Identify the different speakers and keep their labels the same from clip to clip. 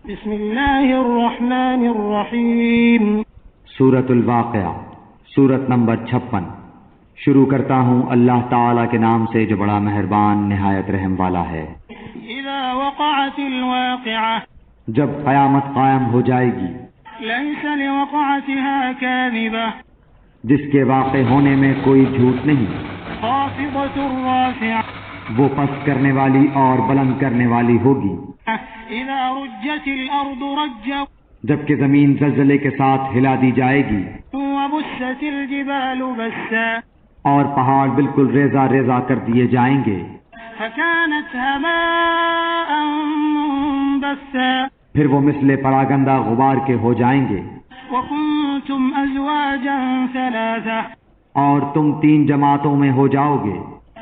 Speaker 1: بسم اللہ الرحمن الرحیم۔
Speaker 2: سورۃ الواقعہ، سورت نمبر 56۔ شروع کرتا ہوں اللہ تعالیٰ کے نام سے جو بڑا مہربان نہایت رحم والا ہے۔
Speaker 1: اذا وقعت الواقعہ،
Speaker 2: جب قیامت قائم ہو جائے گی،
Speaker 1: لیس لوقعتها کاذبہ،
Speaker 2: جس کے واقع ہونے میں کوئی جھوٹ نہیں،
Speaker 1: خافضۃ رافعہ،
Speaker 2: وہ پست کرنے والی اور بلند کرنے والی ہوگی۔
Speaker 1: اذا رجت الارض رجا،
Speaker 2: جبکہ زمین زلزلے کے ساتھ ہلا دی جائے گی،
Speaker 1: وبست الجبال بسا،
Speaker 2: اور پہاڑ بالکل ریزہ ریزہ کر دیے جائیں گے،
Speaker 1: فكانت هباء منبثا،
Speaker 2: پھر وہ مثل پراگندہ غبار کے ہو جائیں گے۔
Speaker 1: وكنتم ازواجا ثلاثة،
Speaker 2: اور تم 3 جماعتوں میں ہو جاؤ گے،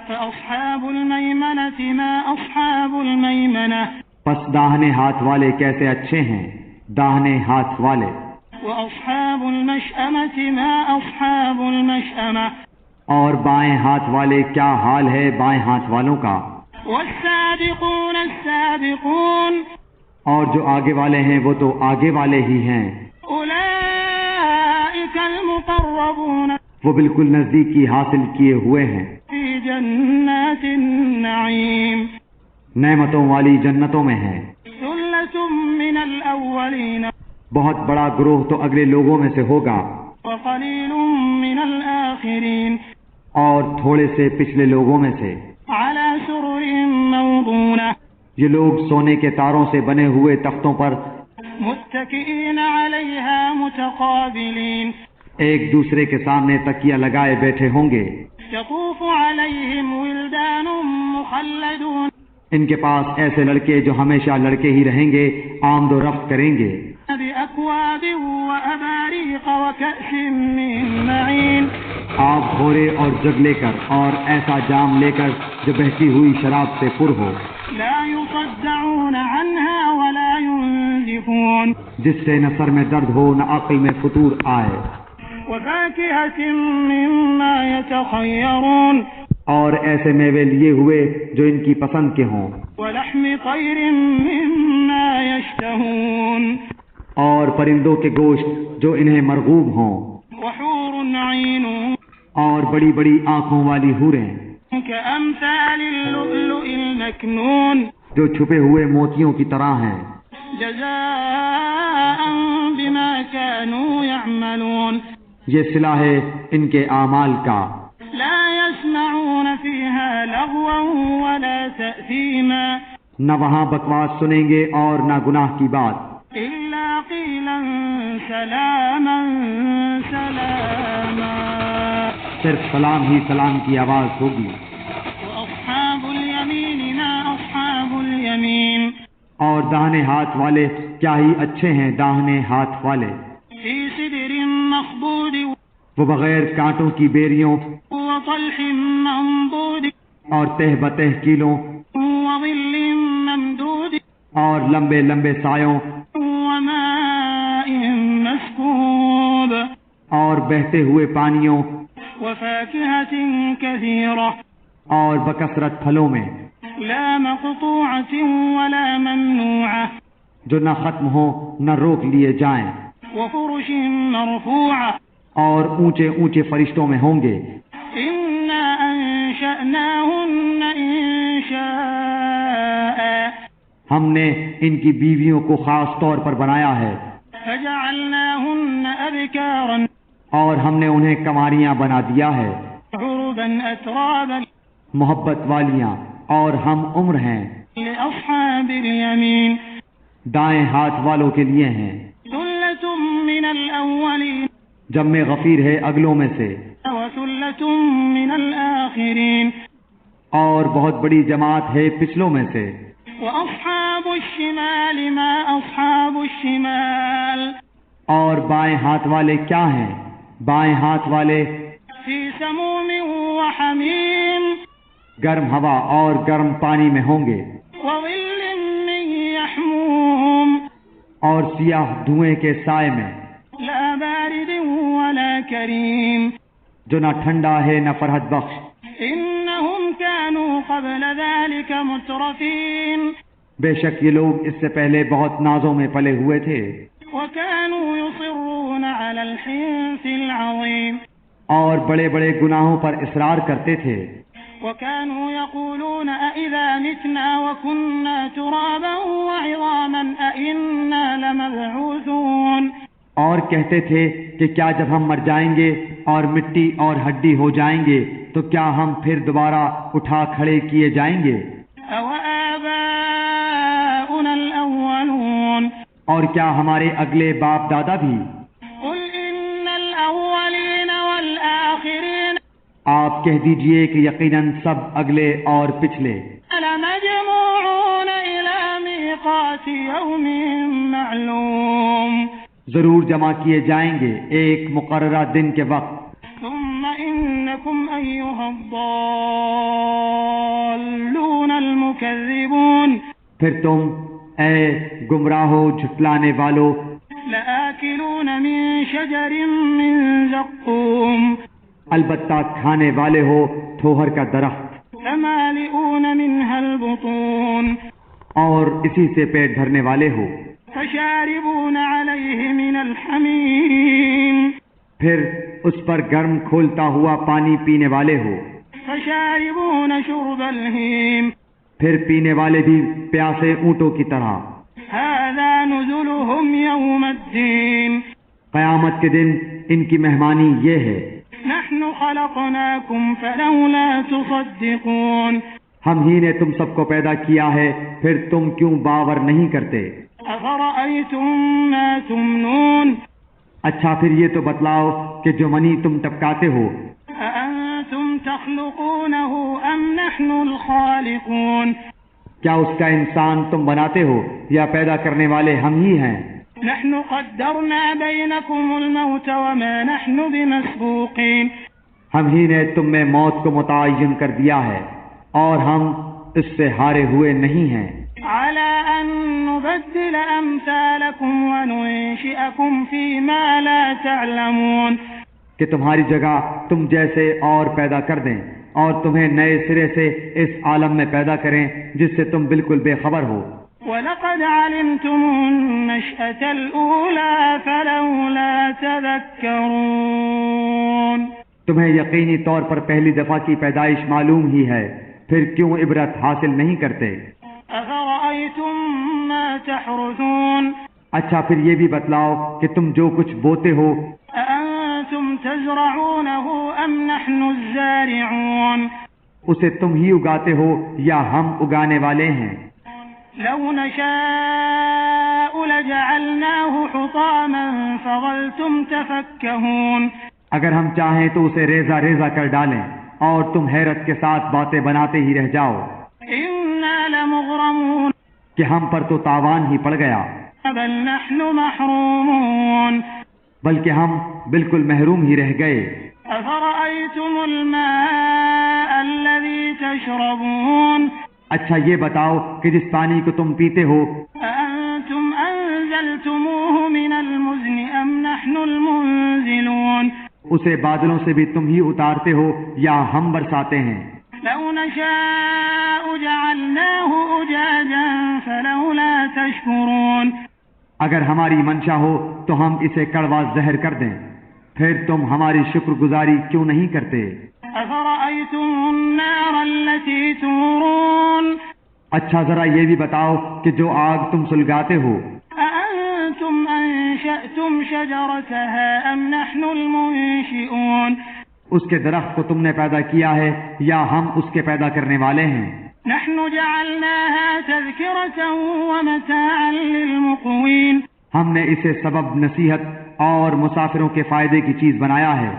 Speaker 1: فأصحاب الميمنة ما أصحاب الميمنة،
Speaker 2: پس داہنے ہاتھ والے کیسے اچھے ہیں داہنے ہاتھ والے،
Speaker 1: وأصحاب المشأمة ما أصحاب المشأمة،
Speaker 2: اور بائیں ہاتھ والے کیا حال ہے بائیں ہاتھ والوں کا۔
Speaker 1: والسابقون السابقون،
Speaker 2: اور جو آگے والے ہیں وہ تو آگے والے ہی ہیں،
Speaker 1: أولئك المقربون،
Speaker 2: وہ بالکل نزدیکی حاصل کیے ہوئے ہیں،
Speaker 1: في جنات النعيم،
Speaker 2: نعمتوں والی جنتوں میں ہیں۔
Speaker 1: ثلة من الأولين،
Speaker 2: بہت بڑا گروہ تو اگلے لوگوں میں سے ہوگا،
Speaker 1: وقليل من الآخرين،
Speaker 2: اور تھوڑے سے پچھلے لوگوں میں سے۔
Speaker 1: على سرر موضونة،
Speaker 2: یہ لوگ سونے کے تاروں سے بنے ہوئے تختوں پر
Speaker 1: متكئين عليها متقابلين،
Speaker 2: ایک دوسرے کے سامنے تکیہ لگائے بیٹھے ہوں گے۔
Speaker 1: يطوف عليهم ولدان مخلدون،
Speaker 2: ان کے پاس ایسے لڑکے جو ہمیشہ لڑکے ہی رہیں گے، آمد و رفت کریں گے،
Speaker 1: بأكواب وأباريق وكأس من معين،
Speaker 2: آب بھورے اور جگ لے کر اور ایسا جام لے کر جو بہتی ہوئی شراب سے پر ہو،
Speaker 1: لا يصدعون عنها ولا ينزفون،
Speaker 2: جس سے نہ سر میں درد ہو نہ عقل میں فطور آئے،
Speaker 1: وفاكهة مما يتخيرون،
Speaker 2: اور ایسے میوے لیے ہوئے جو ان کی پسند کے ہوں،
Speaker 1: ولحم طير مما يشتهون،
Speaker 2: اور پرندوں کے گوشت جو انہیں مرغوب ہوں،
Speaker 1: وحور عين
Speaker 2: اور بڑی بڑی آنکھوں والی حوریں
Speaker 1: كأمثال اللؤلؤ المكنون،
Speaker 2: جو چھپے ہوئے موتیوں کی طرح ہیں،
Speaker 1: جزاء بما كانوا يعملون،
Speaker 2: یہ صلہ ہے ان کے اعمال کا۔
Speaker 1: لا يسمعون فيها لغوا ولا تأثيما،
Speaker 2: نہ وہاں بکواس سنیں گے اور نہ گناہ کی بات،
Speaker 1: إلا قيلا سلاما سلاما،
Speaker 2: صرف سلام ہی سلام کی آواز ہوگی۔
Speaker 1: وأصحاب اليمين ما أصحاب اليمين،
Speaker 2: اور داہنے ہاتھ والے کیا ہی اچھے ہیں داہنے ہاتھ والے،
Speaker 1: في سدر مخضود
Speaker 2: وہ بغیر کانٹوں کی بیریوں
Speaker 1: وطلح منضود،
Speaker 2: اور تہ بتہ کیلوں
Speaker 1: وظل ممدود،
Speaker 2: اور لمبے لمبے سایوں
Speaker 1: وماء مسكوب،
Speaker 2: اور بہتے ہوئے پانیوں
Speaker 1: وفاكهة كثيرة،
Speaker 2: اور بکثرت پھلوں میں،
Speaker 1: لا مقطوعة ولا ممنوعة،
Speaker 2: جو نہ ختم ہو نہ روک لیے جائیں،
Speaker 1: وفرش مرفوعة،
Speaker 2: اور اونچے اونچے فرشتوں میں ہوں گے۔
Speaker 1: إنا أنشأناهن إنشاء،
Speaker 2: ہم نے ان کی بیویوں کو خاص طور پر بنایا ہے،
Speaker 1: فجعلناهن أبكارا
Speaker 2: اور ہم نے انہیں کماریاں بنا دیا ہے،
Speaker 1: عربا أترابا،
Speaker 2: محبت والیاں اور ہم عمر ہیں،
Speaker 1: لأصحاب اليمين،
Speaker 2: دائیں ہاتھ والوں کے لیے ہیں۔
Speaker 1: ثلة من الأولين،
Speaker 2: جب میں غفیر ہے اگلوں میں سے،
Speaker 1: وثلة من الآخرين،
Speaker 2: اور بہت بڑی جماعت ہے پچھلوں میں سے۔
Speaker 1: وأصحاب الشمال ما أصحاب الشمال،
Speaker 2: اور بائیں ہاتھ والے کیا ہیں بائیں ہاتھ والے،
Speaker 1: في سموم وحميم،
Speaker 2: گرم ہوا اور گرم پانی میں ہوں گے،
Speaker 1: وظل من يحموم،
Speaker 2: اور سیاہ دھوئیں کے سائے میں،
Speaker 1: لا بارد ولا كريم،
Speaker 2: جو نہ ٹھنڈا ہے نہ فرحت بخش۔
Speaker 1: إنهم كانوا قبل ذلك مترفين،
Speaker 2: بے شک یہ لوگ اس سے پہلے بہت نازوں میں پلے ہوئے تھے
Speaker 1: وكانوا يصرون على الحنث العظيم
Speaker 2: اور بڑے بڑے گناہوں پر اصرار کرتے تھے
Speaker 1: وكانوا يقولون أإذا متنا وكنا ترابا وعظاما أإنا لمبعوثون
Speaker 2: اور کہتے تھے کہ کیا جب ہم مر جائیں گے اور مٹی اور ہڈی ہو جائیں گے تو کیا ہم پھر دوبارہ اٹھا کھڑے کیے جائیں گے
Speaker 1: أَوَآبَاؤُنَا الْأَوَّلُونَ
Speaker 2: اور کیا ہمارے اگلے باپ دادا بھی
Speaker 1: قُلْ إِنَّ الْأَوَّلِينَ وَالْآخِرِينَ
Speaker 2: آپ کہہ دیجئے کہ یقیناً سب اگلے اور پچھلے
Speaker 1: لَمَجْمُوعُونَ إِلَى مِيقَاتِ يَوْمٍ مَّعْلُومٍ
Speaker 2: ضرور جمع کیے جائیں گے ایک مقررہ دن کے وقت
Speaker 1: ثم إنكم أيها الضالون المكذبون
Speaker 2: پھر تم اے گمراہو جھٹلانے والو
Speaker 1: لآكلون من شجر من زقوم
Speaker 2: البتہ کھانے والے ہو تھوہر کا درخت
Speaker 1: فمالئون منها البطون
Speaker 2: اور اسی سے پیٹ بھرنے والے ہو
Speaker 1: فشاربون عليه من الحميم
Speaker 2: پھر اس پر گرم کھولتا ہوا پانی پینے والے ہو
Speaker 1: فشاربون شرب الهيم
Speaker 2: پھر پینے والے بھی پیاسے اونٹوں کی طرح
Speaker 1: هذا نزلهم يوم الدين
Speaker 2: قیامت کے دن ان کی مہمانی یہ ہے
Speaker 1: نحن خلقناكم فلولا تصدقون
Speaker 2: ہم ہی نے تم سب کو پیدا کیا ہے پھر تم کیوں باور نہیں کرتے
Speaker 1: أفرأيتم ما تمنون
Speaker 2: اچھا پھر یہ تو بتلاؤ کہ جو منی تم ٹپکاتے ہو
Speaker 1: أأنتم تخلقونه أم نحن الخالقون
Speaker 2: کیا اس کا انسان تم بناتے ہو یا پیدا کرنے والے ہم ہی ہیں
Speaker 1: نحن قدرنا بينكم الموت وما نحن بمسبوقين
Speaker 2: ہم ہی نے تم میں موت کو متعین کر دیا ہے اور ہم اس سے ہارے ہوئے نہیں ہیں
Speaker 1: على أن نبدل أمثالكم وننشئكم فيما لا تعلمون
Speaker 2: کہ تمہاری جگہ تم جیسے اور پیدا کر دیں اور تمہیں نئے سرے سے اس عالم میں پیدا کریں جس سے تم بالکل بے خبر ہو
Speaker 1: وَلَقَدْ عَلِمْتُمُ النَّشْأَةَ الْأُولَى فَلَوْلَا تَذَكَّرُونَ
Speaker 2: تمہیں یقینی طور پر پہلی دفعہ کی پیدائش معلوم ہی ہے پھر کیوں عبرت حاصل نہیں کرتے
Speaker 1: أَفَرَأَيْتُم مَّا تَحْرُثُونَ
Speaker 2: اچھا پھر یہ بھی بتلاؤ کہ تم جو کچھ بوتے ہو
Speaker 1: أَأَنتُمْ تَزْرَعُونَهُ أَمْ نَحْنُ الزَّارِعُونَ
Speaker 2: اسے تم ہی اگاتے ہو یا ہم اگانے والے ہیں
Speaker 1: لو نشاء لجعلناه حطاما فظلتم تفكهون
Speaker 2: اگر ہم چاہیں تو اسے ریزہ ریزہ کر ڈالیں اور تم حیرت کے ساتھ باتیں بناتے ہی رہ جاؤ
Speaker 1: إنا لمغرمون
Speaker 2: کہ ہم پر تو تاوان ہی پڑ گیا
Speaker 1: بل نحن محرومون
Speaker 2: بلکہ ہم بالکل محروم ہی رہ گئے
Speaker 1: أفرأيتم الماء الذي تشربون
Speaker 2: اچھا یہ بتاؤ کہ جس پانی کو تم پیتے ہو
Speaker 1: أأنتم أنزلتموه من المزن أم نحن المنزلون
Speaker 2: اسے بادلوں سے بھی تم ہی اتارتے ہو یا ہم برساتے ہیں
Speaker 1: لو نشاء جعلناه أجاجا فلولا تشكرون
Speaker 2: اگر ہماری منشا ہو تو ہم اسے کڑوا زہر کر دیں پھر تم ہماری شکر گزاری کیوں نہیں کرتے
Speaker 1: أفرأيتم النار التي تورون
Speaker 2: اچھا ذرا یہ بھی بتاؤ کہ جو آگ تم سلگاتے ہو
Speaker 1: أأنتم أنشأتم شجرتها أم نحن المنشئون
Speaker 2: اس کے درخت کو تم نے پیدا کیا ہے یا ہم اس کے پیدا کرنے والے ہیں
Speaker 1: نحن جعلناها تذكرة ومتاعا للمقوين
Speaker 2: ہم نے اسے سبب نصیحت اور مسافروں کے فائدے کی چیز بنایا ہے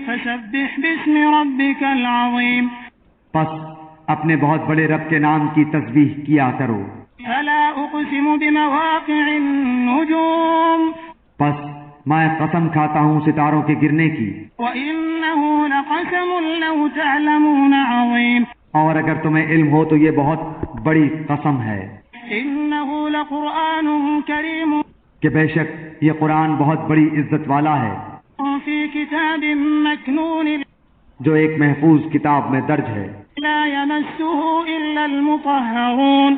Speaker 1: فسبح باسم ربك العظيم
Speaker 2: پس اپنے بہت بڑے رب کے نام کی تسبیح کیا کرو
Speaker 1: فلا أقسم بمواقع النجوم
Speaker 2: پس میں قسم کھاتا ہوں ستاروں کے گرنے کی
Speaker 1: وإنه لقسم لو تعلمون عظيم
Speaker 2: اور اگر تمہیں علم ہو تو یہ بہت بڑی قسم ہے
Speaker 1: إنه لقرآن كريم
Speaker 2: کہ بے شک یہ قرآن بہت بڑی عزت والا ہے
Speaker 1: في كتاب مكنون
Speaker 2: جو ایک محفوظ کتاب میں درج ہے
Speaker 1: لا يمسه إلا المطهرون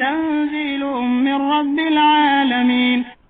Speaker 1: تنزيل من رب العالمين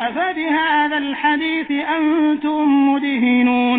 Speaker 1: أفبهذا الحديث أنتم مدهنون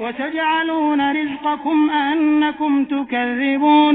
Speaker 1: وتجعلون رزقكم أنكم تكذبون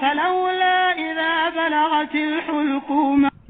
Speaker 1: فلولا إذا بلغت الحلقوم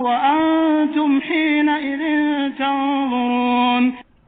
Speaker 1: وأنتم حينئذ تنظرون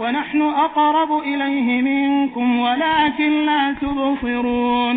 Speaker 1: ونحن أقرب إليه منكم ولكن لا تبصرون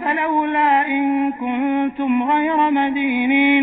Speaker 1: فلولا إن كنتم غير مدينين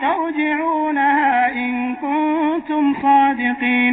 Speaker 1: ترجعونها إن كنتم صادقين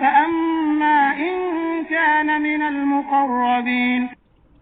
Speaker 1: فأما إن كان من المقربين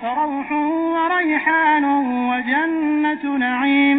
Speaker 1: فروح وريحان وجنة نعيم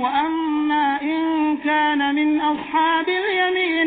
Speaker 1: وأما إن كان من أصحاب اليمين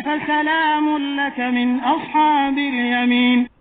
Speaker 1: فسلام لك من أصحاب اليمين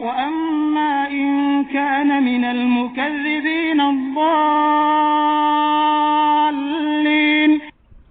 Speaker 1: وأما إن كان من المكذبين الضالين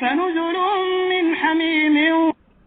Speaker 1: فنزل من حميم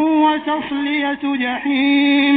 Speaker 1: وتصلية جحيم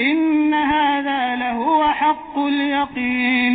Speaker 1: إن هذا لهو حق اليقين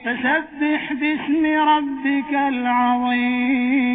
Speaker 1: فسبح باسم ربك العظيم